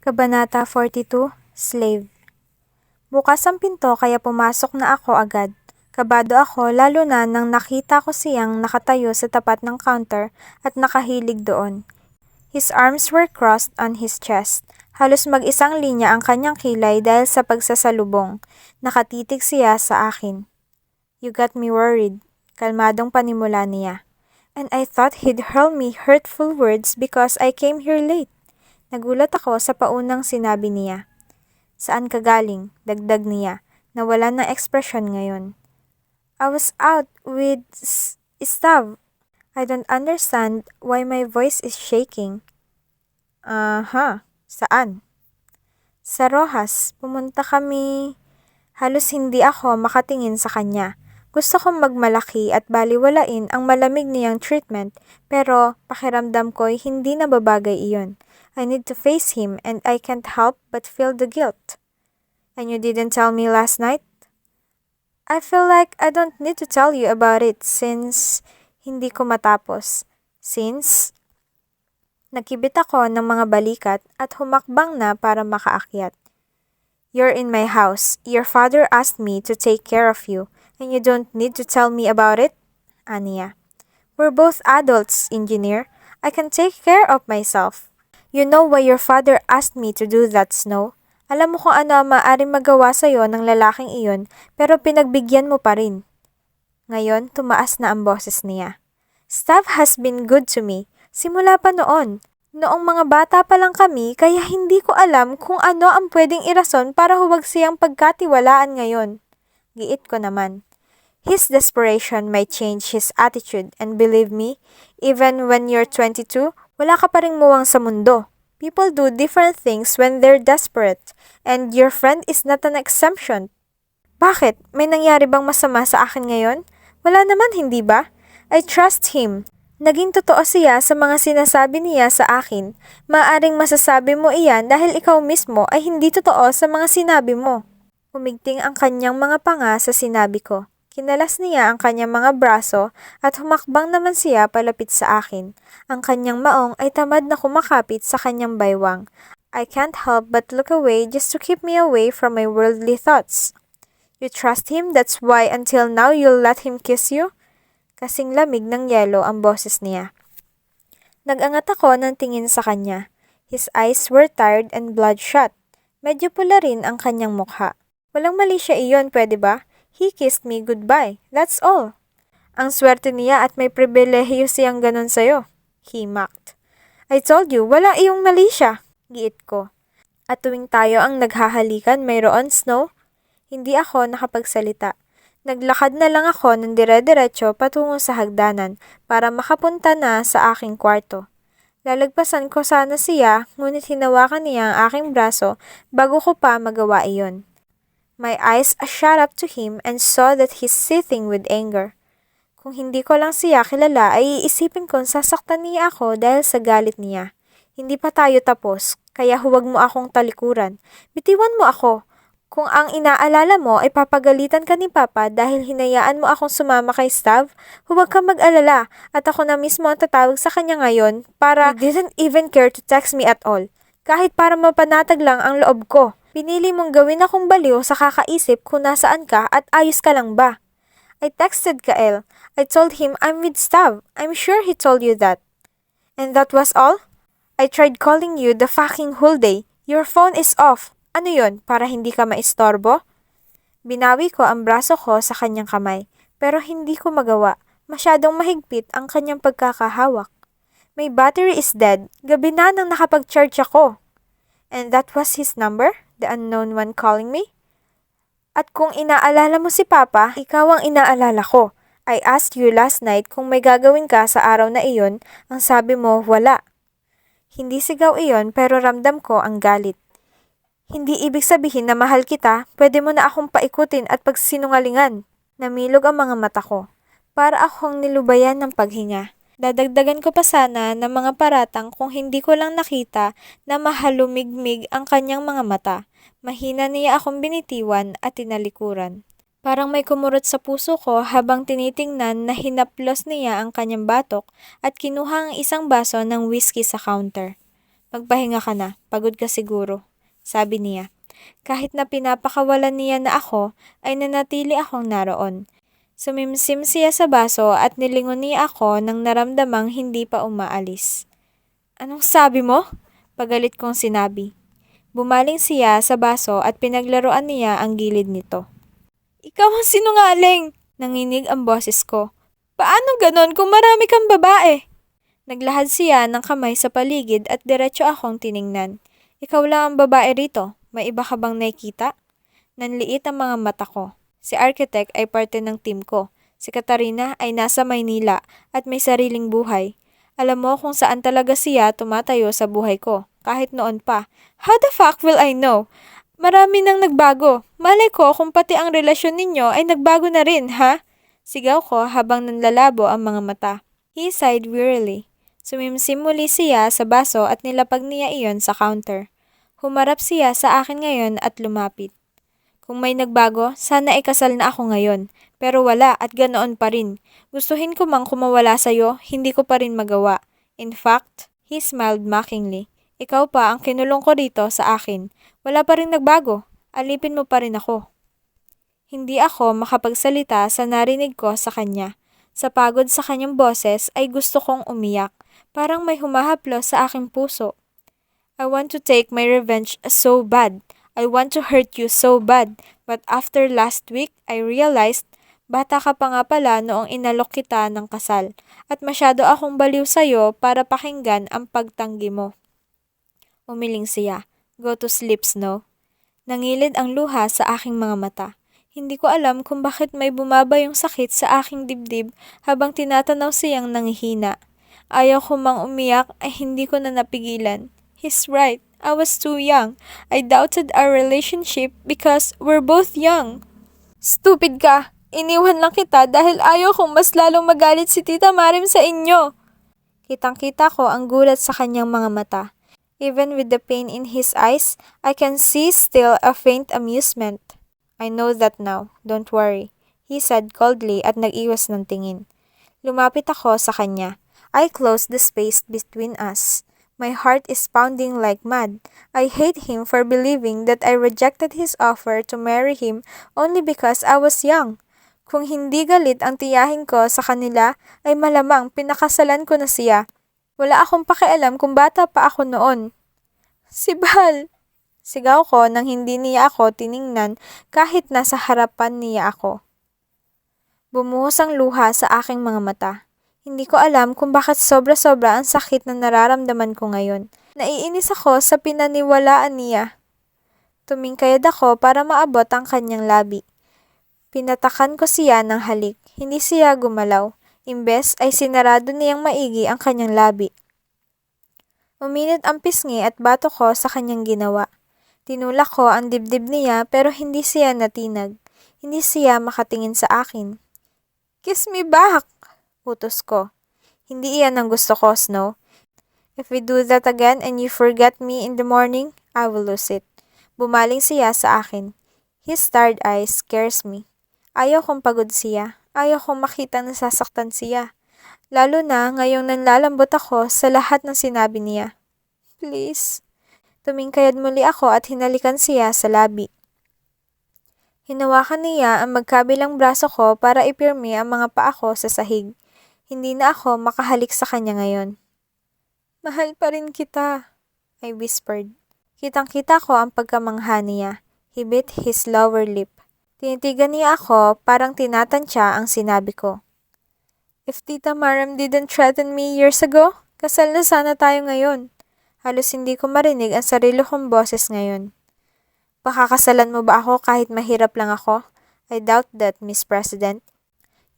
Kabanata 42, Slave. Bukas ang pinto kaya pumasok na ako agad. Kabado ako lalo na nang nakita ko siyang nakatayo sa tapat ng counter at nakahilig doon. His arms were crossed on his chest. Halos mag-isang linya ang kanyang kilay dahil sa pagsasalubong. Nakatitig siya sa akin. "You got me worried," kalmadong panimula niya. "And I thought he'd hurl me hurtful words because I came here late." Nagulat ako sa paunang sinabi niya. "Saan ka galing?" dagdag niya, na wala ng ekspresyon ngayon. "I was out with Stav." I don't understand why my voice is shaking. Saan?" "Sa Rojas. Pumunta kami." Halos hindi ako makatingin sa kanya. Gusto kong magmalaki at baliwalain ang malamig niyang treatment, pero pakiramdam ko'y hindi nababagay iyon. I need to face him and I can't help but feel the guilt. "And you didn't tell me last night?" "I feel like I don't need to tell you about it since..." Hindi ko matapos. Since? Nakibit ako ng mga balikat at humakbang na para makaakyat. "You're in my house. Your father asked me to take care of you, and you don't need to tell me about it?" Aniya. "We're both adults, engineer. I can take care of myself." "You know why your father asked me to do that, Snow? Alam mo kung ano ang maaaring magawa sa'yo ng lalaking iyon, pero pinagbigyan mo pa rin." Ngayon, tumaas na ang boses niya. "Stav has been good to me. Simula pa noon. Noong mga bata pa lang kami, kaya hindi ko alam kung ano ang pwedeng irason para huwag siyang pagkatiwalaan ngayon." Giit ko naman. "His desperation might change his attitude, and believe me, even when you're 22, wala ka pa ring muwang sa mundo. People do different things when they're desperate, and your friend is not an exemption." "Bakit? May nangyari bang masama sa akin ngayon?" "Wala naman, hindi ba? I trust him. Naging totoo siya sa mga sinasabi niya sa akin. Maaaring masasabi mo iyan dahil ikaw mismo ay hindi totoo sa mga sinabi mo." Umigting ang kanyang mga panga sa sinabi ko. Kinalas niya ang kanyang mga braso at humakbang naman siya palapit sa akin. Ang kanyang maong ay tamad na kumakapit sa kanyang baywang. I can't help but look away just to keep me away from my worldly thoughts. "You trust him, that's why until now you'll let him kiss you?" Kasing lamig ng yelo ang boses niya. Nag-angat ako ng tingin sa kanya. His eyes were tired and bloodshot. Medyo pula rin ang kanyang mukha. "Walang mali siya iyon, pwede ba? He kissed me goodbye. That's all." "Ang swerte niya at may pribilehiyo siyang ganun sa'yo," he mocked. "I told you, wala iyong mali siya." Giit ko. "At tuwing tayo ang naghahalikan, mayroon, Snow?" Hindi ako nakapagsalita. Naglakad na lang ako ng dire-diretso patungo sa hagdanan para makapunta na sa aking kwarto. Lalagpasan ko sana siya, ngunit hinawakan niya ang aking braso bago ko pa magawa iyon. My eyes shot up to him and saw that he's seething with anger. Kung hindi ko lang siya kilala ay iisipin kong sasaktan niya ako dahil sa galit niya. Hindi pa tayo tapos, kaya huwag mo akong talikuran. Bitiwan mo ako. Kung ang inaalala mo ay papagalitan ka ni Papa dahil hinayaan mo akong sumama kay Stav, huwag kang mag-alala at ako na mismo ang tatawag sa kanya ngayon para... You didn't even care to text me at all. Kahit para mapanatag lang ang loob ko. Pinili mong gawin akong baliw sa kakaisip kung nasaan ka at ayos ka lang ba. I texted Kael. I told him I'm with Stav. I'm sure he told you that. And that was all? I tried calling you the fucking whole day. Your phone is off. Ano yon, para hindi ka maistorbo? Binawi ko ang braso ko sa kanyang kamay, pero hindi ko magawa. Masyadong mahigpit ang kanyang pagkakahawak. My battery is dead. Gabi na nang nakapag-charge ako. And that was his number? The unknown one calling me? At kung inaalala mo si Papa, ikaw ang inaalala ko. I asked you last night kung may gagawin ka sa araw na iyon, ang sabi mo, wala. Hindi sigaw iyon pero ramdam ko ang galit. Hindi ibig sabihin na mahal kita, pwede mo na akong paikutin at pagsinungalingan. Namilog ang mga mata ko. Para akong nilubayan ng paghinga. Dadagdagan ko pa sana ng mga paratang kung hindi ko lang nakita na mahalumigmig ang kanyang mga mata. Mahina niya akong binitiwan at tinalikuran. Parang may kumurot sa puso ko habang tinitingnan na hinaplos niya ang kanyang batok at kinuha ang isang baso ng whiskey sa counter. Magpahinga ka na, pagod ka siguro, sabi niya. Kahit na pinapakawalan niya na ako, ay nanatili akong naroon. Sumimsim siya sa baso at nilingon niya ako nang naramdamang hindi pa umaalis. Anong sabi mo? Pagalit kong sinabi. Bumaling siya sa baso at pinaglaruan niya ang gilid nito. Ikaw ang sinungaling! Nanginig ang boses ko. Paano ganon kung marami kang babae? Naglahad siya ng kamay sa paligid at diretso akong tiningnan. Ikaw lang ang babae rito. May iba ka bang nakikita? Nanliit ang mga mata ko. Si Architect ay parte ng team ko. Si Katarina ay nasa Maynila at may sariling buhay. Alam mo kung saan talaga siya tumatayo sa buhay ko. Kahit noon pa. How the fuck will I know? Marami nang nagbago. Malay ko kung pati ang relasyon ninyo ay nagbago na rin, ha? Sigaw ko habang nanlalabo ang mga mata. He sighed wearily. Sumimsim muli siya sa baso at nilapag niya iyon sa counter. Humarap siya sa akin ngayon at lumapit. Kung may nagbago, sana ikasal na ako ngayon. Pero wala at ganoon pa rin. Gustuhin ko mang kumawala sa'yo, hindi ko pa rin magawa. In fact, he smiled mockingly. Ikaw pa ang kinulong ko dito sa akin. Wala pa rin nagbago. Alipin mo pa rin ako. Hindi ako makapagsalita sa narinig ko sa kanya. Sa pagod sa kanyang boses ay gusto kong umiyak. Parang may humahaplos sa aking puso. I want to take my revenge so bad. I want to hurt you so bad. But after last week, I realized bata ka pa nga pala noong inalok kita ng kasal. At masyado akong baliw sa'yo para pakinggan ang pagtanggi mo. Umiling siya. Go to sleep, Snow. Nangilid ang luha sa aking mga mata. Hindi ko alam kung bakit may bumaba yung sakit sa aking dibdib habang tinatanaw siyang nangihina. Ayaw ko mang umiyak ay hindi ko na napigilan. He's right. I was too young. I doubted our relationship because we're both young. Stupid ka! Iniwan lang kita dahil ayaw kong mas lalong magalit si Tita Marim sa inyo. Kitang-kita ko ang gulat sa kanyang mga mata. Even with the pain in his eyes, I can see still a faint amusement. I know that now. Don't worry, he said coldly at nag-iwas ng tingin. Lumapit ako sa kanya. I closed the space between us. My heart is pounding like mad. I hate him for believing that I rejected his offer to marry him only because I was young. Kung hindi galit ang tiyahin ko sa kanila, ay malamang pinakasalan ko na siya. Wala akong pakialam kung bata pa ako noon. Si Bal! Sigaw ko nang hindi niya ako tiningnan kahit nasa harapan niya ako. Bumuhos ang luha sa aking mga mata. Hindi ko alam kung bakit sobra-sobra ang sakit na nararamdaman ko ngayon. Naiinis ako sa pinaniwalaan niya. Tumingkayad ako para maabot ang kanyang labi. Pinatakan ko siya ng halik. Hindi siya gumalaw. Imbes ay sinarado niyang maigi ang kanyang labi. Uminit ang pisngi at bato ko sa kanyang ginawa. Tinulak ko ang dibdib niya pero hindi siya natinag. Hindi siya makatingin sa akin. Kiss me back! Utos ko. Hindi iyan ang gusto ko, Snow. If we do that again and you forget me in the morning, I will lose it. Bumaling siya sa akin. His starred eyes scares me. Ayaw kong pagod siya. Ayaw kong makita na sasaktan siya. Lalo na ngayong nanlalambot ako sa lahat ng sinabi niya. Please. Tumingkayad muli ako at hinalikan siya sa labi. Hinawakan niya ang magkabilang braso ko para ipirmi ang mga paa ko sa sahig. Hindi na ako makahalik sa kanya ngayon. Mahal pa rin kita, I whispered. Kitang-kita ko ang pagkamangha niya. He bit his lower lip. Tinitigan niya ako parang tinatansya ang sinabi ko. If Tita Maram didn't threaten me years ago, kasal na sana tayo ngayon. Halos hindi ko marinig ang sarili kong boses ngayon. Pakakasalan mo ba ako kahit mahirap lang ako? I doubt that, Miss President.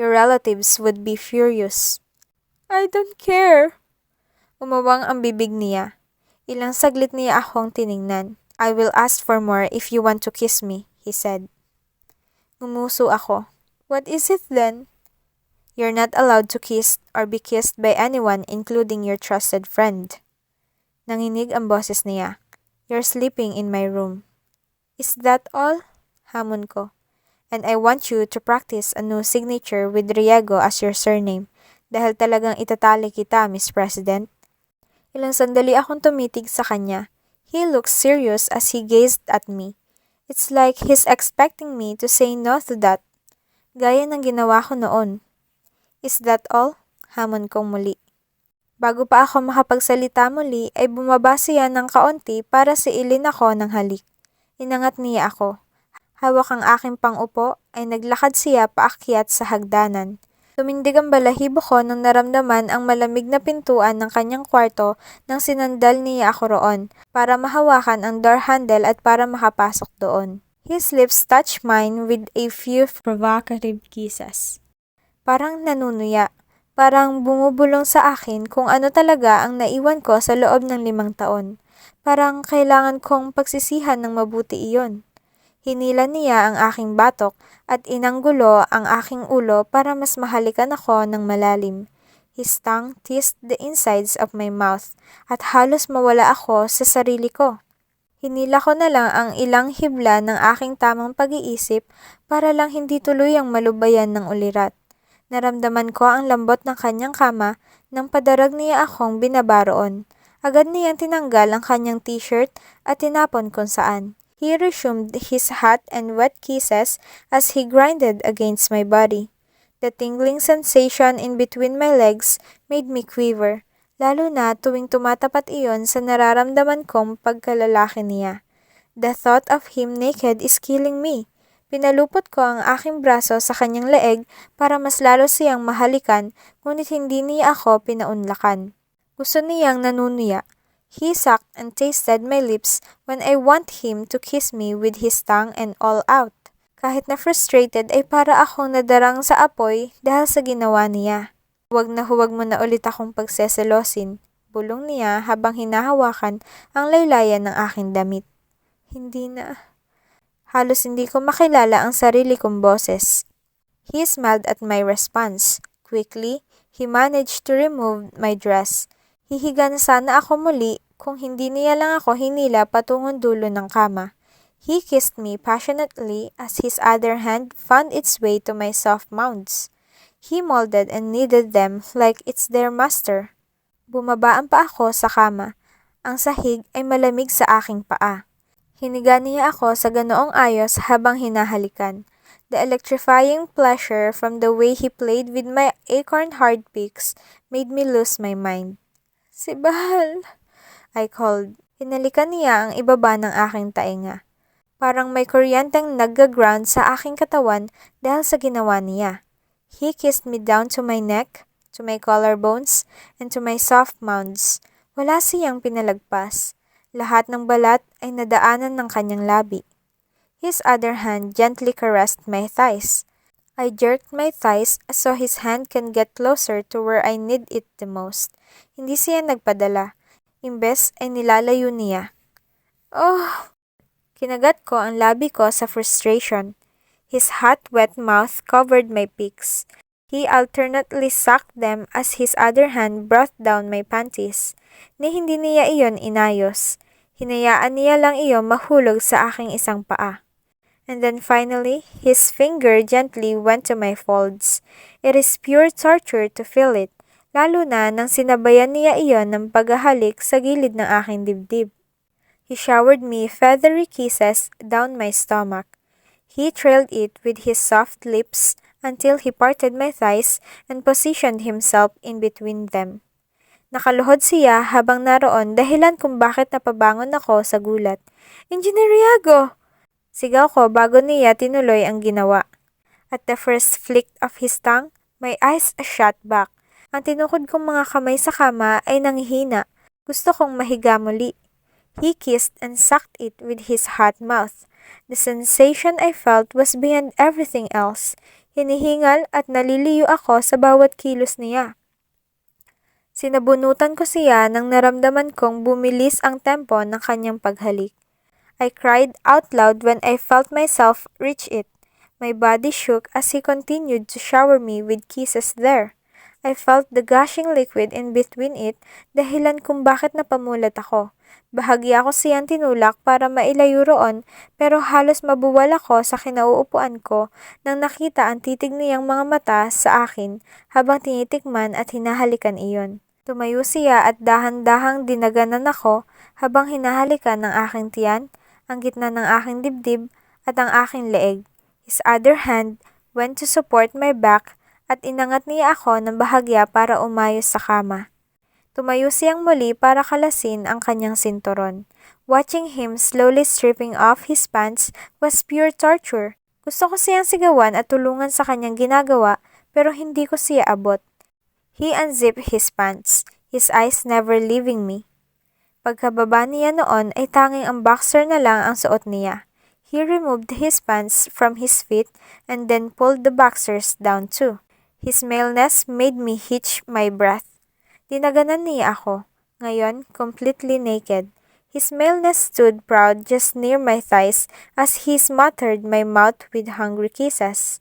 Your relatives would be furious. I don't care. Umawang ang bibig niya. Ilang saglit niya akong tiningnan. I will ask for more if you want to kiss me, he said. Ngumuso ako. What is it then? You're not allowed to kiss or be kissed by anyone including your trusted friend. Nanginig ang boses niya. You're sleeping in my room. Is that all? Hamon ko. And I want you to practice a new signature with Riego as your surname dahil talagang itatali kita, Miss President. Ilang sandali akong tumitig sa kanya. He looked serious as he gazed at me. It's like he's expecting me to say no to that, gaya ng ginawa ko noon. Is that all? Hamon kong muli. Bago pa ako makapagsalita muli ay bumaba siya ng kaunti para siilin ako ng halik. Inangat niya ako. Hawak ang aking pangupo ay naglakad siya paakyat sa hagdanan. Tumindig ang balahibo ko nang naramdaman ang malamig na pintuan ng kanyang kwarto nang sinandal niya ako roon para mahawakan ang door handle at para makapasok doon. His lips touched mine with a few provocative kisses. Parang nanunuya. Parang bumubulong sa akin kung ano talaga ang naiwan ko sa loob ng 5 taon. Parang kailangan kong pagsisihan ng mabuti iyon. Hinila niya ang aking batok at inanggulo ang aking ulo para mas mahalikan ako ng malalim. His tongue teased the insides of my mouth at halos mawala ako sa sarili ko. Hinila ko na lang ang ilang hibla ng aking tamang pag-iisip para lang hindi tuluyang malubayan ng ulirat. Naramdaman ko ang lambot ng kanyang kama nang padarag niya akong binabaroon. Agad niyang tinanggal ang kanyang t-shirt at tinapon kung saan. He resumed his hot and wet kisses as he grinded against my body. The tingling sensation in between my legs made me quiver, lalo na tuwing tumatapat iyon sa nararamdaman kong pagkalalaki niya. The thought of him naked is killing me. Pinalupot ko ang aking braso sa kanyang leeg para mas lalo siyang mahalikan, ngunit hindi niya ako pinaunlakan. Gusto niyang nanunuya. He sucked and tasted my lips when I want him to kiss me with his tongue and all out. Kahit na frustrated ay para akong nadarang sa apoy dahil sa ginawa niya. Huwag mo na ulit akong pagseselosin, bulong niya habang hinahawakan ang laylayan ng aking damit. Hindi na. Halos hindi ko makilala ang sarili kong boses. He smiled at my response. Quickly, he managed to remove my dress. Hihiga na sana ako muli kung hindi niya lang ako hinila patungong dulo ng kama. He kissed me passionately as his other hand found its way to my soft mounds. He molded and kneaded them like it's their master. Bumabaan pa ako sa kama. Ang sahig ay malamig sa aking paa. Hiniga niya ako sa ganoong ayos habang hinahalikan. The electrifying pleasure from the way he played with my acorn-hard peaks made me lose my mind. Si Bahal, I called. Hinalikan niya ang ibaba ng aking tainga. Parang may kuryenteng nagga-ground sa aking katawan dahil sa ginawa niya. He kissed me down to my neck, to my collarbones, and to my soft mounds. Wala siyang pinalagpas. Lahat ng balat ay nadaanan ng kanyang labi. His other hand gently caressed my thighs. I jerked my thighs so his hand can get closer to where I need it the most. Hindi siya nagpadala. Imbes ay nilalayo niya. Oh! Kinagat ko ang labi ko sa frustration. His hot, wet mouth covered my peaks. He alternately sucked them as his other hand brought down my panties. Ni hindi niya iyon inayos. Hinayaan niya lang iyon mahulog sa aking isang paa. And then finally, his finger gently went to my folds. It is pure torture to feel it, lalo na nang sinabayan niya iyon ng paghahalik sa gilid ng aking dibdib. He showered me feathery kisses down my stomach. He trailed it with his soft lips until he parted my thighs and positioned himself in between them. Nakaluhod siya habang naroon dahilan kung bakit napabangon ako sa gulat. Engineer Yago! Sigaw ko bago niya tinuloy ang ginawa. At the first flick of his tongue, my eyes shot back. Ang tinukod kong mga kamay sa kama ay nanghihina. Gusto kong mahiga muli. He kissed and sucked it with his hot mouth. The sensation I felt was beyond everything else. Hinihingal at naliliyo ako sa bawat kilos niya. Sinabunutan ko siya nang naramdaman kong bumilis ang tempo ng kanyang paghalik. I cried out loud when I felt myself reach it. My body shook as he continued to shower me with kisses there. I felt the gushing liquid in between it, dahilan kung bakit napamulat ako. Bahagya ko siyang tinulak para mailayo roon, pero halos mabuwal ako sa kinauupuan ko nang nakita ang titig niyang mga mata sa akin habang tinitikman at hinahalikan iyon. Tumayo siya at dahan-dahang dinaganan ako habang hinahalikan ng aking tiyan, ang gitna ng aking dibdib at ang aking leeg. His other hand went to support my back at inangat niya ako ng bahagya para umayos sa kama. Tumayo siyang muli para kalasin ang kanyang sinturon. Watching him slowly stripping off his pants was pure torture. Gusto ko siyang sigawan at tulungan sa kanyang ginagawa pero hindi ko siya abot. He unzipped his pants, his eyes never leaving me. Pagkababa niya noon ay tanging ang boxer na lang ang suot niya. He removed his pants from his feet and then pulled the boxers down too. His maleness made me hitch my breath. Dinaganan niya ako, ngayon completely naked. His maleness stood proud just near my thighs as he smothered my mouth with hungry kisses.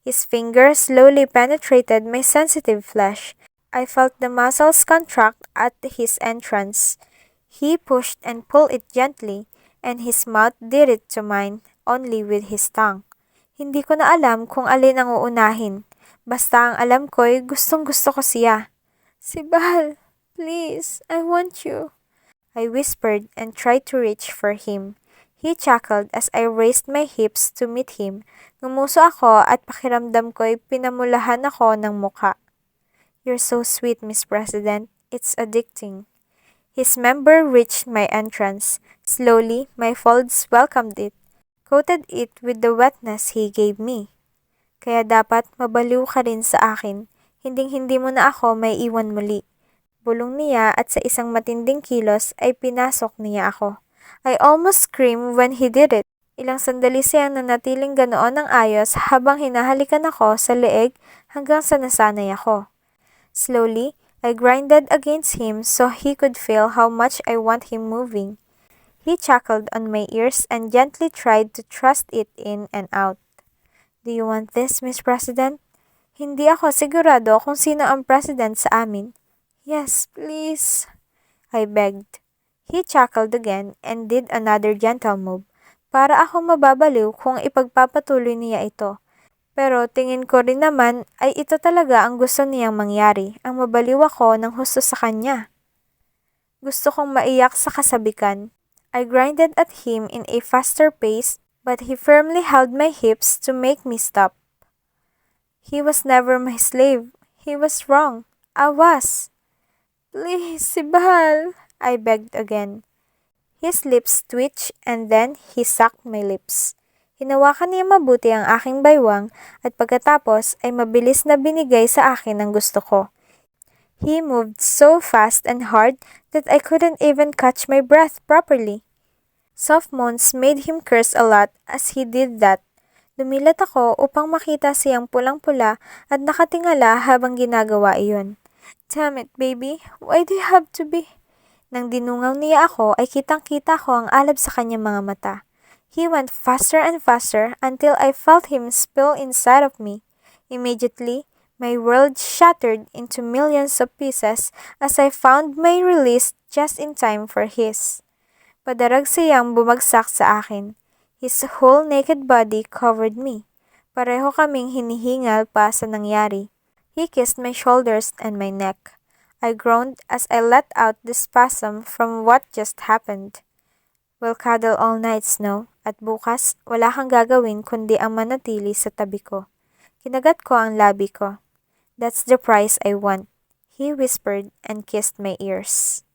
His fingers slowly penetrated my sensitive flesh. I felt the muscles contract at his entrance. He pushed and pulled it gently, and his mouth did it to mine only with his tongue. Hindi ko na alam kung alin ang uunahin. Basta ang alam ko'y gustong-gusto ko siya. "Sibal, please, I want you," I whispered and tried to reach for him. He chuckled as I raised my hips to meet him. Ngumuso ako at pakiramdam ko'y pinamulahan ako ng mukha. "You're so sweet, Miss President. It's addicting." His member reached my entrance. Slowly, my folds welcomed it, coated it with the wetness he gave me. Kaya dapat mabaliw ka rin sa akin. Hinding-hindi mo na ako may iwan muli. Bulong niya at sa isang matinding kilos ay pinasok niya ako. I almost screamed when he did it. Ilang sandali siyang nanatiling ganoon ng ayos habang hinahalikan ako sa leeg hanggang sa nasanay ako. Slowly, I grinded against him so he could feel how much I want him moving. He chuckled on my ears and gently tried to thrust it in and out. "Do you want this, Miss President?" Hindi ako sigurado kung sino ang president sa amin. "Yes, please," I begged. He chuckled again and did another gentle move. Para ako mababaliw kung ipagpapatuloy niya ito. Pero tingin ko rin naman ay ito talaga ang gusto niyang mangyari, ang mabaliw ako ng husto sa kanya. Gusto kong maiyak sa kasabikan. I grinded at him in a faster pace, but he firmly held my hips to make me stop. He was never my slave. He was wrong. I was. "Please, Sibal," I begged again. His lips twitched and then he sucked my lips. Hinawakan niya mabuti ang aking baywang at pagkatapos ay mabilis na binigay sa akin ang gusto ko. He moved so fast and hard that I couldn't even catch my breath properly. Soft moans made him curse a lot as he did that. Lumilat ako upang makita siyang pulang-pula at nakatingala habang ginagawa iyon. "Damn it, baby. Why do you have to be?" Nang dinungaw niya ako ay kitang-kita ko ang alab sa kanyang mga mata. He went faster and faster until I felt him spill inside of me. Immediately, my world shattered into millions of pieces as I found my release just in time for his. Padarag siyang bumagsak sa akin. His whole naked body covered me. Pareho kaming hinihingal pa sa nangyari. He kissed my shoulders and my neck. I groaned as I let out the spasm from what just happened. "We'll cuddle all night, Snow, at bukas wala kang gagawin kundi ang manatili sa tabi ko." Kinagat ko ang labi ko. "That's the price I want," he whispered and kissed my ears.